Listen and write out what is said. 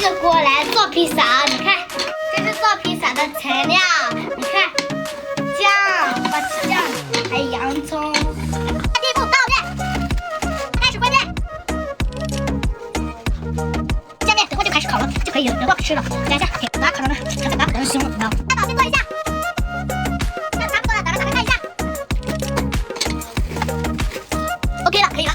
这个锅来做披萨。你看，这是做披萨的材料。你看，酱、花旗酱，还有洋葱。第一步倒面，开始烩面。下面等会就开始烤了，就可以热锅吃了。等一下，把它烤了呢，它把火凶了，大宝先做一下。那差不多了，咱们打开看一下。OK 了，可以了。